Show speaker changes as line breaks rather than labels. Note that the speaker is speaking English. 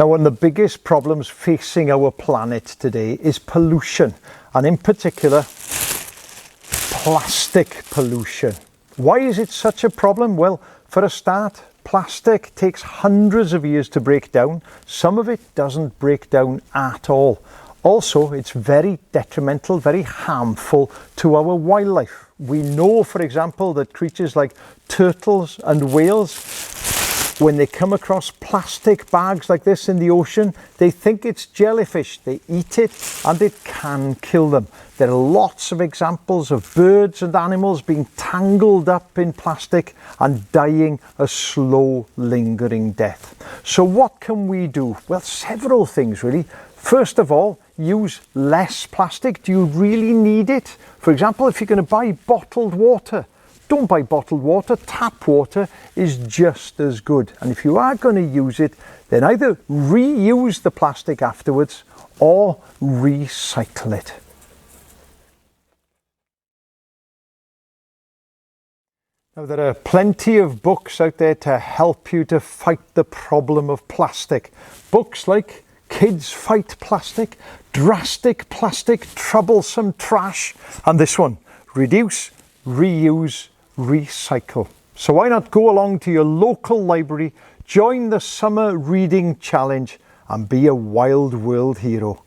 Now, one of the biggest problems facing our planet today is pollution, and in particular, plastic pollution. Why is it such a problem? Well, for a start, plastic takes hundreds of years to break down. Some of it doesn't break down at all. Also, it's very detrimental, very harmful to our wildlife. We know, for example, that creatures like turtles and whales, when they come across plastic bags like this in the ocean, they think it's jellyfish. They eat it and it can kill them. There are lots of examples of birds and animals being tangled up in plastic and dying a slow, lingering death. So what can we do? Well, several things really. First of all, use less plastic. Do you really need it? For example, if you're going to buy bottled water, don't buy bottled water. Tap water is just as good. And if you are going to use it, then either reuse the plastic afterwards or recycle it. Now, there are plenty of books out there to help you to fight the problem of plastic. Books like Kids Fight Plastic, Drastic Plastic, Troublesome Trash, and this one, Reduce, Reuse, Recycle. So why not go along to your local library, join the Summer Reading Challenge and be a wild world hero.